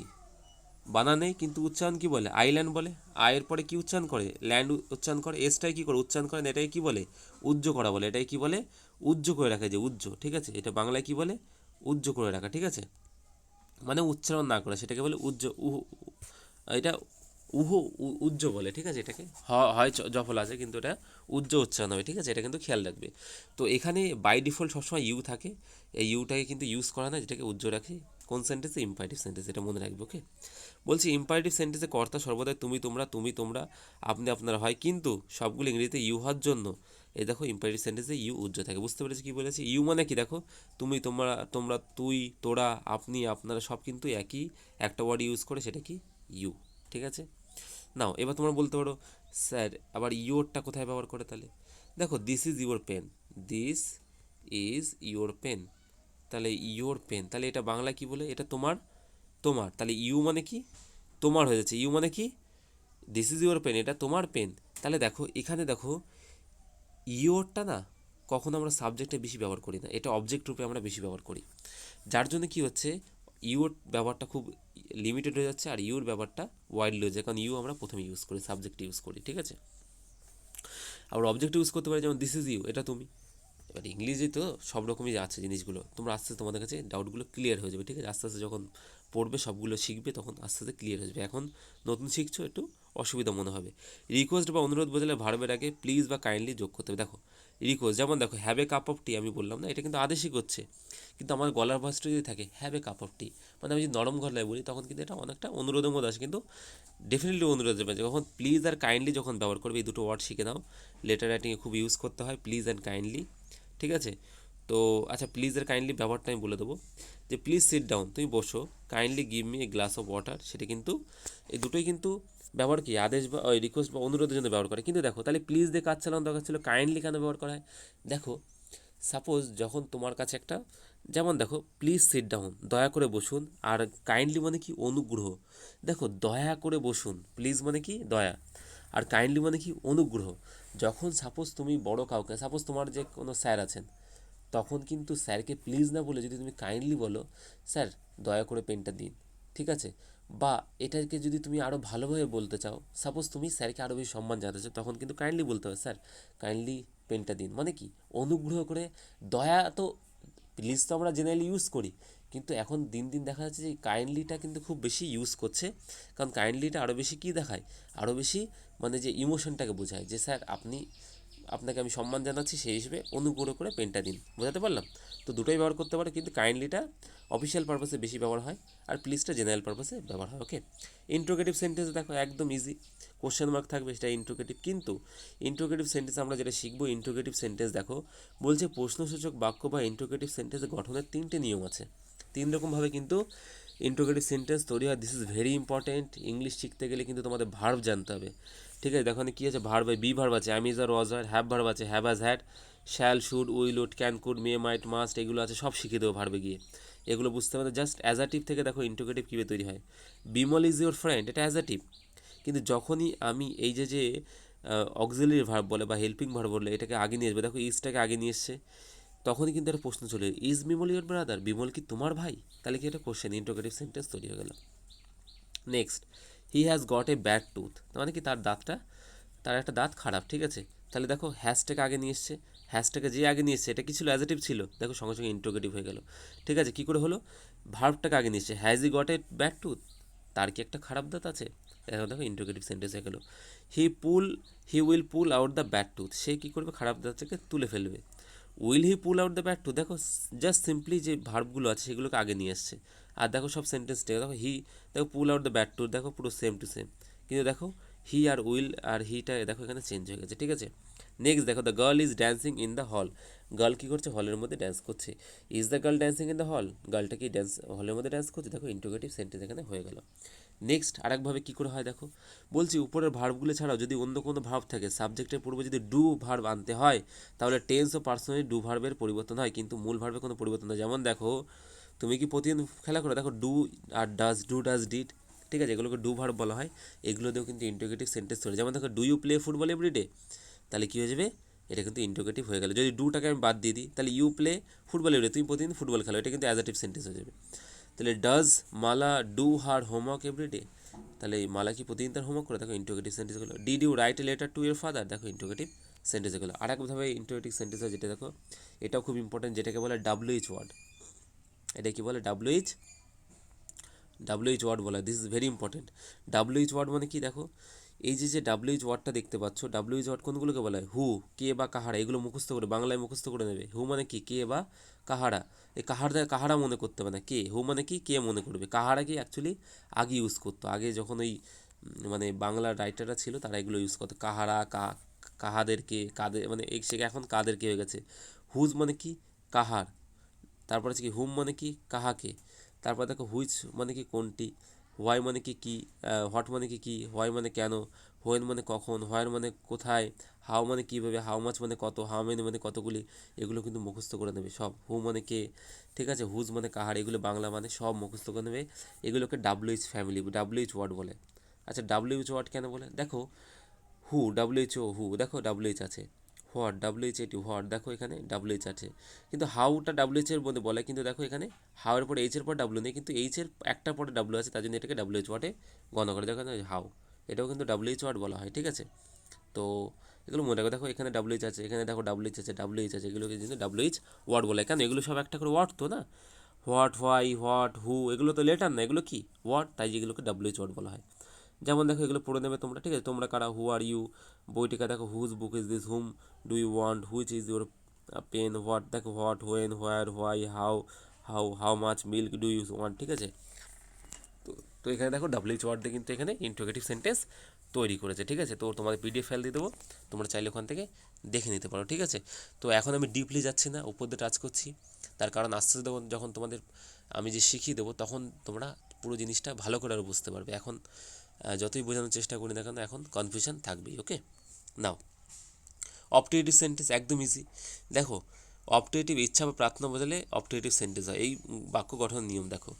বানা নেই কিন্তু উচ্চারণ কি বলে, আইল্যান্ড বলে, আয়ের পরে কি উচ্চারণ করে, ল্যান্ড উচ্চারণ করে, এসটাই কি করে উচ্চারণ করেন, এটাই কি বলে, উজ্জ্ব করা বলে, এটাই কি বলে, উজ্জ্ব করে রাখা, যে উজ্জ্ব, ঠিক আছে, এটা বাংলায় কি বলে, উজ্জ্ব করে রাখা, ঠিক আছে, মানে উচ্চারণ না করা, সেটাকে বলে উজ্জ্ব, এটা উজ্জ্ব বলে, ঠিক আছে, এটাকে হয় জফল আছে কিন্তু এটা উজ্জ্ব উচ্চারণ হবে, ঠিক আছে, এটা কিন্তু খেয়াল রাখবে। তো এখানে বাই ডিফল্ট সবসময় ইউ থাকে, এই ইউটাকে কিন্তু ইউজ করা না, যেটাকে উজ্জ্ব রাখে কোন সেন্টেন্সে, ইম্পারেটিভ সেন্টেন্স, এটা মনে রাখবে। ওকে, বলছি ইম্পারেটিভ সেন্টেন্সে কর্তা সর্বদাই তুমি তোমরা আপনি আপনারা হয়, কিন্তু সবগুলো ইংরেজিতে ইউ হওয়ার জন্য এই দেখো ইম্পারেটিভ সেন্টেন্সে ইউ উজ্জ্ব থাকে, বুঝতে পেরেছি কি বলেছি, ইউ মানে কি দেখো তুমি তোমরা তুই তোরা আপনি আপনারা সব কিন্তু একই একটা ওয়ার্ড ইউজ করে, সেটা কি ইউ, ঠিক আছে। নাও এবার তোমরা বলতে পারো স্যার আবার ইয়োরটা কোথায় ব্যবহার করে, তাহলে দেখো this is your pen, this is your pen, তাহলে ইয়োর পেন, তাহলে এটা বাংলা কি বলে, এটা তোমার, তাহলে ইউ মানে কি তোমার হয়ে যাচ্ছে, ইউ মানে কি দিস ইজ ইউর পেন, এটা তোমার পেন। তাহলে দেখো এখানে দেখো ইয়োরটা না কখনো আমরা সাবজেক্টে বেশি ব্যবহার করি না, এটা অবজেক্ট রূপে আমরা বেশি ব্যবহার করি, যার জন্য কি হচ্ছে ইউর ব্যবহারটা খুব লিমিটেড হয়ে যাচ্ছে, আর ইউর ব্যাপারটা ওয়াইডলি হয়ে যায়, কারণ ইউ আমরা প্রথমে ইউজ করি, সাবজেক্ট ইউজ করি, ঠিক আছে। আবার অবজেক্ট ইউজ করতে পারি, যেমন দিস ইজ ইউ, এটা তুমি। এবার ইংলিশে তো সব রকমই আছে জিনিসগুলো, তোমরা আস্তে আস্তে তোমাদের কাছে ডাউটগুলো ক্লিয়ার হয়ে যাবে, ঠিক আছে, আস্তে আস্তে যখন পড়বে সবগুলো শিখবে তখন আস্তে আস্তে ক্লিয়ার হয়ে যাবে, এখন নতুন শিখছো একটু অসুবিধা মনে হবে। রিকোয়েস্ট বা অনুরোধ বোঝালে ভার্বের আগে প্লিজ বা কাইন্ডলি যোগ করতে হবে। দেখো রিকোয়েস্ট, যেমন দেখো হ্যাভ এ কাপ অফ টি, আমি বললাম না এটা কিন্তু আদেশই করছে, কিন্তু আমার গলার ভাষটা যদি থাকে হ্যাভ এ কাপ অফ টি, মানে আমি যদি নরম গলায় বলি তখন কিন্তু এটা অনেকটা অনুরোধের মধ্যে আসে, কিন্তু ডেফিনেটলি অনুরোধ দেবে, যখন প্লিজ আর কাইন্ডলি যখন ব্যবহার করবে এই দুটো ওয়ার্ড শিখে নাও, লেটার রাইটিংয়ে খুব ইউজ করতে হয় প্লিজ অ্যান্ড কাইন্ডলি, ঠিক আছে। তো আচ্ছা প্লিজ আর কাইন্ডলি ব্যবহারটা আমি বলে দেবো, যে প্লিজ সিট ডাউন, তুমি বসো, kindly give me a glass of water, সেটা কিন্তু এই দুটোই কিন্তু ব্যবহার কি আদেশ বা রিকোয়েস্ট বা অনুরোধের জন্য ব্যবহার করে, কিন্তু দেখো তাহলে প্লিজ দিয়ে কাজ চালানো দরকার ছিল, কাইন্ডলি কেন ব্যবহার করা হয়, দেখো সাপোজ যখন তোমার কাছে একটা, যেমন দেখো প্লিজ সিট ডাউন দয়া করে বসুন, আর কাইন্ডলি মানে কি অনুগ্রহ, দেখো দয়া করে বসুন, প্লিজ মানে কি দয়া, আর কাইন্ডলি মানে কি অনুগ্রহ। যখন সাপোজ তুমি বড় কাউকে, সাপোজ তোমার যে কোনো স্যার আছেন, তখন কিন্তু স্যারকে প্লিজ না বলে যদি তুমি কাইন্ডলি বলো স্যার দয়া করে পেনটা দিন, ঠিক আছে, বা এটাকে যদি তুমি আরও ভালোভাবে বলতে চাও, সাপোজ তুমি স্যারকে আরও বেশি সম্মান জানাতে চাও, তখন কিন্তু কাইন্ডলি বলতে হবে স্যার কাইন্ডলি পেনটা দিন, মানে কি অনুগ্রহ করে। দয়া তো প্লিজ তো আমরা জেনারেলি ইউজ করি, কিন্তু এখন দিন দিন দেখা যাচ্ছে যে কাইন্ডলিটা কিন্তু খুব বেশি ইউজ করছে, কারণ কাইন্ডলিটা আরও বেশি কী দেখায়, আরও বেশি মানে যে ইমোশনটাকে বোঝায়, যে স্যার আপনাকে আমি সম্মান জানাচ্ছি সেই হিসেবে অনুগ্রহ করে পেনটা দিন, বোঝাতে পারলাম। তো দুটোই ব্যবহার করতে পারে, কিন্তু কাইন্ডলিটা অফিসিয়াল পারপাসে বেশি ব্যবহার হয়, আর প্লিজটা জেনারেল পারপাসে ব্যবহার হয়। ওকে, ইন্ট্রোগেটিভ সেন্টেন্স দেখো একদম ইজি, কোশ্চেন মার্ক থাকবে, সেটা ইন্ট্রোগেটিভ, কিন্তু ইন্ট্রোগেটিভ সেন্টেন্স আমরা যেটা শিখবো, ইন্ট্রোগেটিভ সেন্টেন্স দেখো বলছে প্রশ্নসূচক বাক্য বা ইন্ট্রোগেটিভ সেন্টেন্সের গঠনের 3টে নিয়ম আছে, 3 রকমভাবে কিন্তু ইন্ট্রোগেটিভ সেন্টেন্স তৈরি হয়, this is very important, English শিখতে গেলে কিন্তু তোমাদের ভার্ব জানতে হবে, ঠিক আছে। দেখো কী আছে, ভার্ব বি ভার্ব আছে, am is are was were, have verb আছে, have has had, shall should will would can could may might must, এগুলো আছে, সব শিখিয়ে দেবো ভার্বে গিয়ে, এগুলো বুঝতে পারবে। জাস্ট অ্যাজাটিভ থেকে দেখো ইন্ট্রোগেটিভ কীভাবে তৈরি হয়, বিমল ইজ ইউর ফ্রেন্ড, এটা অ্যাজাটিভ, কিন্তু যখনই আমি এই যে অক্সিলারি ভার্ব বলে বা হেল্পিং ভার্ব বলে এটাকে আগে নিয়ে আসবে, দেখো ইজটাকে আগে নিয়ে এসছে, তখনই কিন্তু একটা প্রশ্ন চলে, is Bimal your brother, Bimal কি তোমার ভাই, তাহলে কি একটা কোশ্চেন, ইন্ট্রোগেটিভ সেন্টেন্স তৈরি হয়ে গেল। Next, he has got a bad tooth, মানে কি তার একটা দাঁত খারাপ, ঠিক আছে, তাহলে দেখো হ্যাশটাকে আগে নিয়ে এসছে, হ্যাশটাকে যে আগে নিয়ে এসছে এটা কি ছিল, অ্যাজেটিভ ছিল, দেখো সঙ্গে সঙ্গে ইন্ট্রোগেটিভ হয়ে গেল, ঠিক আছে। কী করে হলো, ভার্বটাকে আগে নিচ্ছে, has E got a bad tooth, তার কি একটা খারাপ দাঁত আছে? দেখো দেখো ইন্টারোগেটিভ সেন্টেন্স হয়ে গেল। He will pull out the bad tooth, সে কী করবে, খারাপ দাঁতটাকে তুলে ফেলবে। Will he pull out the bad tooth, দেখো জাস্ট সিম্পলি যে ভার্বগুলো আছে সেগুলোকে আগে নিয়ে আসছে। আর দেখো সব সেন্টেন্সটা দেখো, দেখো পুল আউট দ্য ব্যাড টুথ, দেখো পুরো সেম টু সেম, কিন্তু দেখো হি আর উইল আর হিটা দেখো এখানে চেঞ্জ হয়ে গেছে, ঠিক আছে। নেক্সট দেখো, the girl is dancing in the hall, girl কী করছে, হলের মধ্যে ড্যান্স করছে। Is the girl dancing in the hall, গার্লটা কি হলের মধ্যে ড্যান্স করছে, দেখো ইন্টারোগেটিভ সেন্টেন্স এখানে হয়ে গেল। নেক্সট আরেকভাবে কী করে হয় দেখো, বলছি উপরের ভার্বগুলো ছাড়াও যদি অন্য কোনো ভার্ব থাকে, সাবজেক্টের পূর্বে যদি ডু ভার্ব আনতে হয়, তাহলে টেন্স ও পার্সোনালি ডু ভার্বের পরিবর্তন হয়, কিন্তু মূল ভার্বের কোনো পরিবর্তন হয়। যেমন দেখো, তুমি কি প্রতিদিন খেলা করো, দেখো ডু আর ডাজ ডিড, ঠিক আছে, এগুলোকে ডু ভার্ব বলা হয়। এগুলো দিয়েও কিন্তু ইন্টারোগেটিভ সেন্টেন্স তৈরি, যেমন দেখো do you play football every day, তাহলে কী হয়ে যাবে, এটা কিন্তু ইন্টারোগেটিভ হয়ে গেল। যদি ডুটাকে আমি বাদ দিয়ে দিই, তাহলে ইউ প্লে ফুটবল এভরিডে, তুমি প্রতিদিন ফুটবল খেলো, এটা কিন্তু অ্যাজেটিভ সেন্টেন্স হয়ে যাবে। তাহলে does Mala do her homework every day, তাহলে মালা কি প্রতিদিন তার হোমওয়ার্ক করে, দেখো ইন্টারোগেটিভ সেন্টেন্স হলো। Did you write a letter to your father, দেখো ইন্টারোগেটিভ সেন্টেন্স হলো। আর একভাবে ইন্টারোগেটিভ সেন্টেন্স হয় যেটা দেখো, এটাও খুব ইম্পর্টেন্ট, যেটাকে বলে ডাব্লিউএইচ ওয়ার্ড, এটা কি বলে ডাব্লিউএইচ ওয়ার্ড বলা, this is very important. WH word মানে কি দেখো, এই যে ডাব্লিউএইচ ওয়ার্ডটা দেখতে পাচ্ছ, ডাব্লিউএইচ ওয়ার্ড কোনগুলোকে বলা হয়, হু, কে বা কাহারা, এগুলো মুখস্থ করে বাংলায় মুখস্থ করে নেবে। হু মানে কি, কে বা কাহারা, এই কাহারা মনে করতে হবে না, কে, হু মানে কি, কে মনে করবে। কাহারা কি অ্যাকচুয়ালি আগে ইউজ করতো, আগে যখন ওই মানে বাংলা রাইটাররা ছিল তারা এগুলো ইউজ করতো, কাহারা, কাহাদেরকে, কাদের, মানে সে এখন কাদেরকে হয়ে গেছে। হুজ মানে কি, কাহার, তারপর আছে কি হুম মানে কি, কাহাকে, তারপর দেখো হুইচ মানে কি কোনটি, হোয়াই মানে কি কি, হোয়াট মানে কি কি, হোয়াই মানে কেন, হোয়েন মানে কখন, হোয়ার মানে কোথায়, হাউ মানে কীভাবে, হাউ মাছ মানে কত, হাউ মেনি মানে কতগুলি, এগুলো কিন্তু মুখস্থ করে নেবে সব। হু মানে কে, ঠিক আছে, হুজ মানে কাহার, এগুলো বাংলা মানে সব মুখস্থ করে নেবে। এগুলোকে ডাব্লিউএইচ ফ্যামিলি, ডাব্লিউএইচ ওয়ার্ড বলে। আচ্ছা ডাব্লিউএইচ ওয়ার্ড কেন বলে, দেখো হু, ডাব্লিউএইচও হু, দেখো ডাব্লিউএইচ আছে। হোয়াট, ডাব্লিউএইচএটি হোয়াট, দেখো এখানে ডাব্লিউএইচ আছে। কিন্তু হাউটা ডাব্লিউএইচ এর মধ্যে বলে, কিন্তু দেখো এখানে হাউ এর পরে এইচ এর পর ডাব্লিউ নেই, কিন্তু এইচ এর একটা পরে ডাব্লিউ আছে, তার জন্য এটাকে ডাব্লিউএইচ ওয়ার্ডে গণ্য করে। দেখো হাউ, এটাও কিন্তু ডাব্লিউএইচ ওয়ার্ড বলা হয়, ঠিক আছে। তো এগুলো মনে রাখো, দেখো এখানে ডাব্লিউএইচ আছে, এখানে দেখো ডাব্লিউএইচ আছে, এগুলোকে কিন্তু ডাব্লিউএইচ ওয়ার্ড বলে। কেন, এগুলো সব একটা করে ওয়ার্ড তো না, হোয়াট, হোয়াই, হোয়াট, হু, এগুলো তো লেটার না, এগুলো কি ওয়ার্ড, তাই যেগুলোকে ডাব্লিউএইচ ওয়ার্ড বলা হয়। যেমন দেখো এগুলো পড়ে নেবে তোমরা, ঠিক আছে, তোমরা কারা, হু আর ইউ, বইটিকা দেখো, whose book is this, whom do you want, which is your pen, what দেখো, what, when, where, why, how much milk do you want, ঠিক আছে। তো তো এখানে দেখো ডাব্লিউএইচ ওয়ার্ড দিয়ে কিন্তু এখানে ইন্টারোগেটিভ সেন্টেন্স তৈরি করেছে, ঠিক আছে। তো তোমাদের পিডিএফ ফাইল দিয়ে দেবো, তোমরা চাইলে ওখান থেকে দেখে নিতে পারো, ঠিক আছে। তো এখন আমি ডিপলি যাচ্ছি না, উপর দিয়ে টাচ করছি, তার কারণ আস্তে আস্তে যখন তোমাদের আমি যে শিখিয়ে দেবো, তখন তোমরা পুরো জিনিসটা ভালো করে আরও বুঝতে পারবে। এখন যতই বোঝানোর চেষ্টা করি না কেন, এখন কনফিউশন থাকবেই। ওকে, নাও অপটেটিভ সেন্টেন্স একদম ইজি। দেখো অপটেটিভ ইচ্ছা বা প্রার্থনা বোঝালে অপটেটিভ সেন্টেন্স হয়। এই বাক্য গঠনের নিয়ম দেখো,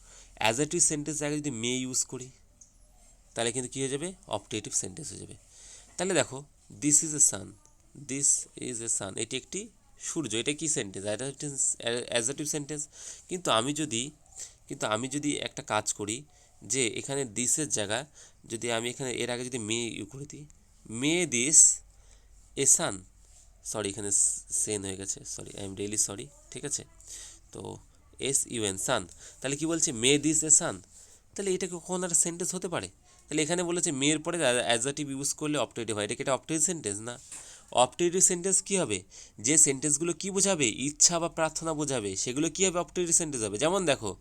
অ্যাজেটিভ সেন্টেন্স আগে যদি মে ইউজ করি, তাহলে কিন্তু কী হয়ে যাবে, অপটেটিভ সেন্টেন্স হয়ে যাবে। তাহলে দেখো this is a sun, this is a sun, এটি একটি সূর্য, এটা কি সেন্টেন্স, অ্যাজেটিভ সেন্টেন্স। কিন্তু আমি যদি একটা কাজ করি, যে এখানে দিসের জায়গা যদি আমি এখানে এর আগে যদি মে ইউ করে দিই, মে দিস এ সান, সরি এখানে সেন হয়ে গেছে, sorry I am really sorry, ঠিক আছে। তো SUN সান, তাহলে কি বলছে, মে দিস এ সান, তাহলে এটা কখন একটা সেন্টেন্স হতে পারে? তাহলে এখানে বলেছে মেয়ের পরে অ্যাডজেক্টিভ ইউজ করলে অপটেটিভ হয়, এটা কি এটা অপটেটিভ সেন্টেন্স না? অপটেটিভ সেন্টেন্স কী হবে, যে সেন্টেন্সগুলো কী বোঝাবে, ইচ্ছা বা প্রার্থনা বোঝাবে, সেগুলো কী হবে, অপটেটিভ সেন্টেন্স হবে। যেমন দেখো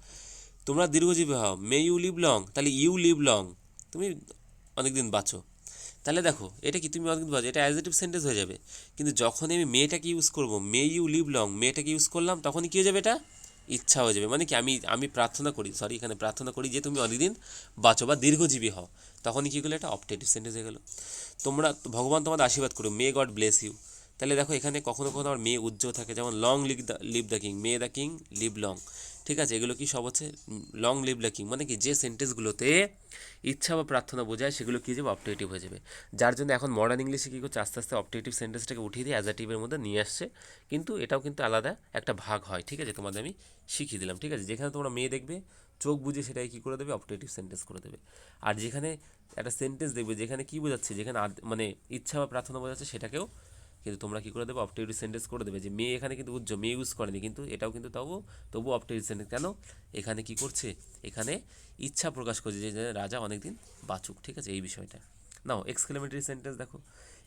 তোমরা দীর্ঘজীবী হও, মে ইউ লিভ লং, তাহলে ইউ লিভ লং, তুমি অনেকদিন বাঁচো, তাহলে দেখো এটা কি, তুমি অনেকদিন বাঁচো, এটা অ্যাডজেক্টিভ সেন্টেন্স হয়ে যাবে। কিন্তু যখনই আমি মেয়েটাকে ইউজ করবো, মে ইউ লিভ লং, মেয়েটাকে ইউজ করলাম, তখনই কী হয়ে যাবে, এটা ইচ্ছা হয়ে যাবে। মানে কি, আমি প্রার্থনা করি, সরি এখানে প্রার্থনা করি যে তুমি অনেকদিন বাঁচো বা দীর্ঘজীবী হও, তখনই কী করলো, এটা অপটেটিভ সেন্টেন্স হয়ে গেলো। তোমরা ভগবান তোমাদের আশীর্বাদ করো, মে গড ব্লেস ইউ, তাহলে দেখো এখানে কখনো কখনো আমার মে উজ্জ্বল থাকে, যেমন long live the king, May the king live long, ঠিক আছে। এগুলো কি সব হচ্ছে লং লিভ দ্য কিং, মানে কি যে সেন্টেন্সগুলোতে ইচ্ছা বা প্রার্থনা বোঝায় সেগুলো কী যাবে, অপটেটিভ হয়ে যাবে। যার জন্য এখন মডার্ন ইংলিশে কী করছে, আস্তে আস্তে অপটেটিভ সেন্টেন্সটাকে উঠিয়ে দিয়ে অ্যাডজেক্টিভের মধ্যে নিয়ে আসছে, কিন্তু এটাও কিন্তু আলাদা একটা ভাগ হয়, ঠিক আছে, তোমাদের আমি শিখিয়ে দিলাম, ঠিক আছে। যেখানে তোমরা মেয়ে দেখবে চোখ বুঝে সেটাই কী করে দেবে, অপটেটিভ সেন্টেন্স করে দেবে। আর যেখানে একটা সেন্টেন্স দেখবে যেখানে কী বোঝাচ্ছে, যেখানে মানে ইচ্ছা বা প্রার্থনা বোঝাচ্ছে, সেটাকেও কিন্তু তোমরা কী করে দেবে, অবটেরিটিভ সেন্টেন্স করে দেবে। যে মেয়ে এখানে কিন্তু বুঝছো, মেয়ে ইউজ করেনি, কিন্তু এটাও কিন্তু তবু অবটেরিটিভ সেন্টেন্স। কেন? এখানে কি করছে, এখানে ইচ্ছা প্রকাশ করছে যে রাজা অনেকদিন বাঁচুক, ঠিক আছে, এই বিষয়টা। নাও এক্সক্লেমেটরি সেন্টেন্স দেখো,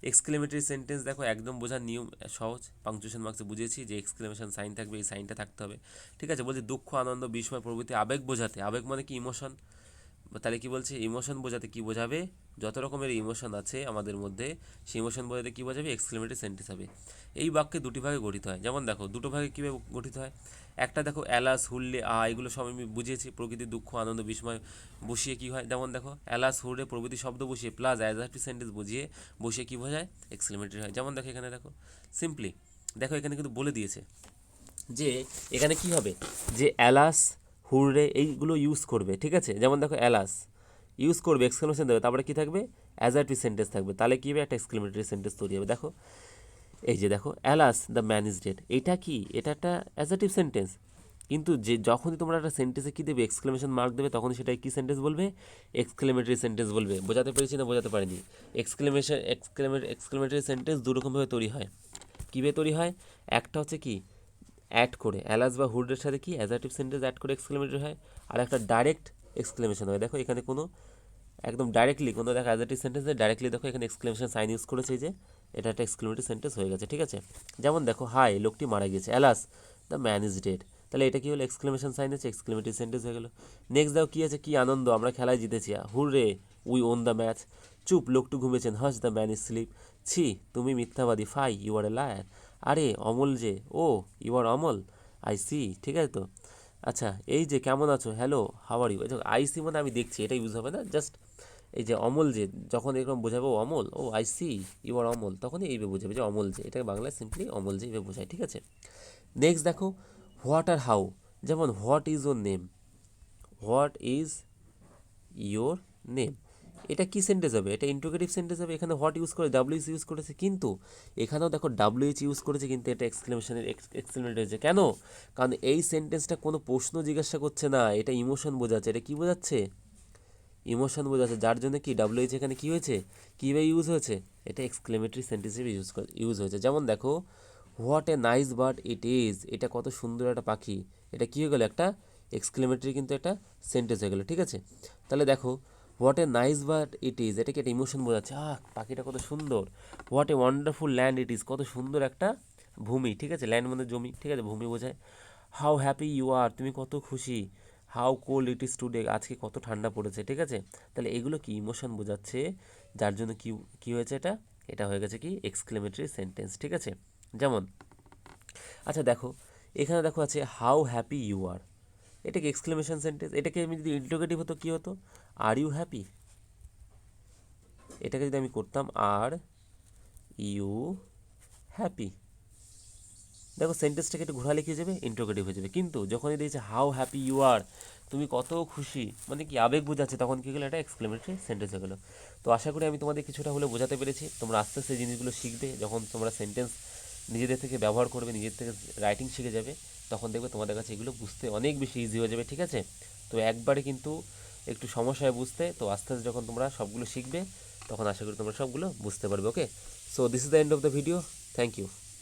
এক্সক্লেমেটরি সেন্টেন্স দেখো একদম বোঝার নিয়ম সহজ। পাংচুয়েশন মার্কসে বুঝিয়েছি যে এক্সক্লেমেশন সাইন থাকবে, এই সাইনটা থাকতে হবে, ঠিক আছে। বলছি দুঃখ, আনন্দ, বিস্ময় প্রভৃতি আবেগ বোঝাতে, আবেগ মানে কি, ইমোশন। তাহলে কি বলছে, ইমোশন বোঝাতে কি বোঝাবে, যত রকমের ইমোশন আছে আমাদের মধ্যে, সেই ইমোশন বোঝাতে কী বোঝাবে, এক্সক্লেমেটরি সেন্টেন্স হবে। এই বাক্যে দুটি ভাগে গঠিত হয়। যেমন দেখো দুটো ভাগে কীভাবে গঠিত হয়, একটা দেখো অ্যালাস, হুল্লে, এগুলো সব আমি বুঝিয়েছি, প্রকৃতি, দুঃখ, আনন্দ, বিস্ময় বসিয়ে কী হয়, যেমন দেখো অ্যালাস, হুল্লে প্রভৃতি শব্দ বসিয়ে প্লাস অ্যাডজেক্টিভ সেন্টেন্স বসিয়ে কী বোঝায়, এক্সক্লেমেটরি হয়। যেমন দেখো এখানে দেখো সিম্পলি, দেখো এখানে কিন্তু বলে দিয়েছে যে এখানে কি হবে, যে অ্যালাস, হুররে এইগুলো ইউজ করবে, ঠিক আছে। যেমন দেখো অ্যালাস ইউজ করবে, এক্সক্লেমেশন দেবে, তারপরে কী থাকবে, অ্যাজার্টিভ সেন্টেন্স থাকবে, তাহলে কী হবে, একটা এক্সক্লেমেটরি সেন্টেন্স তৈরি হবে। দেখো এই যে দেখো alas the man is dead, এটা কি, এটা একটা অ্যাজার্টিভ সেন্টেন্স, কিন্তু যে যখনই তোমরা একটা সেন্টেন্সে কী দেবে, এক্সক্লেমেশন মার্ক দেবে, তখনই সেটাই কী সেন্টেন্স বলবে, এক্সক্লেমেটরি সেন্টেন্স বলবে। বোঝাতে পেরেছি না বোঝাতে পারিনি? এক্সক্লেমেটরি সেন্টেন্স দুরকমভাবে তৈরি হয়। কীভাবে তৈরি হয়, একটা হচ্ছে কি অ্যাড করে, অ্যালাস বা হুডের সাথে কি অ্যাজার্টিভ সেন্টেন্স অ্যাড করে এক্সক্লেমেটরি হয়, আর একটা ডাইরেক্ট এক্সক্লেমেশন হয়। দেখো এখানে কোনো একদম ডাইরেক্টলি কোনো দেখো অ্যাজার্টিভ সেন্টেন্সে ডাইরেক্টলি দেখো এখানে এক্সক্লেমেশন সাইন ইউজ করেছে, যে এটা একটা এক্সক্লেমেটরি সেন্টেন্স হয়ে গেছে, ঠিক আছে। যেমন দেখো হাই, লোকটি মারা গেছে, alas the man is dead, তাহলে এটা কি হলো, এক্সক্লেমেশন সাইন আছে, এক্সক্লেমেটরি সেন্টেন্স হয়ে গেল। নেক্সট দেখো কী আছে, কি আনন্দ, আমরা খেলায় জিতেছি, hurrah we won the match, চুপ, লোকটু ঘুমেছেন, hush the man is slip, ছি তুমি মিথ্যাবাদী, fie you are a liar, আরে অমল যে, oh you are Amal, I see, ঠিক আছে তো। আচ্ছা এই যে কেমন আছো, hello how are you, I see মানে আমি দেখছি, এটা ইউজ হবে না, জাস্ট এই যে অমল যে, যখন এরকম বোঝাবো Amal, oh I see you are Amal, তখনই এইভাবে বোঝাবে যে অমল যে, এটাকে বাংলায় সিম্পলি অমল যে এইভাবে বোঝায়, ঠিক আছে। নেক্সট দেখো হোয়াট আর হাউ, যেমন what is or name, what is your name, এটা কি সেন্টেন্স হবে, এটা ইন্টারোগেটিভ সেন্টেন্স হবে। এখানে হোয়াট ইউজ করে ডাব্লিউএইচ ইউজ করেছে, কিন্তু এখানেও দেখো ডাব্লিউএইচ ইউজ করেছে, কিন্তু এটা এক্সক্লেমেশনের এক্সক্লেমেটর হয়েছে। কেন? কারণ এই সেন্টেন্সটা কোনো প্রশ্ন জিজ্ঞাসা করছে না, এটা ইমোশন বোঝাচ্ছে। এটা কি বোঝাচ্ছে, ইমোশন বোঝাচ্ছে, যার জন্য কি ডাব্লিউএইচ এখানে কী হয়েছে, কীভাবে ইউজ হয়েছে, এটা এক্সক্লেমেটরি সেন্টেন্স হিসেবে ইউজ হয়েছে। যেমন দেখো what a nice bird it is, এটা কত সুন্দর একটা পাখি, এটা কী হয়ে গেলো, একটা এক্সক্লেমেটরি কিন্তু একটা সেন্টেন্স হয়ে গেলো, ঠিক আছে। তাহলে দেখো what a nice bird it is, এটা কি একটা ইমোশন বোঝাচ্ছে, পাখিটা কত সুন্দর। What a wonderful land it is, কত সুন্দর একটা ভূমি, ঠিক আছে, ল্যান্ড মানে জমি, ঠিক আছে, ভূমি বোঝায়। হাউ হ্যাপি ইউ আর, তুমি কত খুশি। How cold it is today, আজকে কত ঠান্ডা পড়েছে, ঠিক আছে। তাহলে এগুলো কি ইমোশন বোঝাচ্ছে, যার জন্য কি কি হয়েছে, এটা এটা হয়ে গেছে কি এক্সক্লেমেটরি সেন্টেন্স, ঠিক আছে। যেমন আচ্ছা দেখো এখানে দেখো আছে হাউ হ্যাপি ইউ আর, এটা কি এক্সক্লেমেশন সেন্টেন্স, এটাকে আমি যদি ইন্টারোগেটিভ হতো কী হতো, আর ইউ হ্যাপি, এটাকে যদি আমি করতাম আর ইউ হ্যাপি, দেখো সেন্টেন্সটাকে একটু ঘোরা লিখে যাবে, ইন্টারোগেটিভ হয়ে যাবে। কিন্তু যখনই দিয়েছে হাউ হ্যাপি ইউ আর, তুমি কত খুশি, মানে কি আবেগ বোঝাচ্ছে, তখন কী গেলো, এটা এক্সক্লেমেটরি সেন্টেন্স হয়ে গেলো। তো আশা করি আমি তোমাদের কিছুটা হলে বোঝাতে পেরেছি। তোমরা আস্তে আস্তে জিনিসগুলো শিখবে, যখন তোমরা সেন্টেন্স নিজেদের থেকে ব্যবহার করবে, নিজের থেকে রাইটিং শিখে যাবে, তখন দেখবে তোমাদের কাছে এগুলো বুঝতে অনেক বেশি ইজি হয়ে যাবে, ঠিক আছে। তো একবারে কিন্তু একটু সমস্যা হয় বুঝতে, তো আস্তে আস্তে যখন তোমরা সবগুলো শিখবে, তখন আশা করি তোমরা সবগুলো বুঝতে পারবে। Okay, so this is the end of the video, thank you.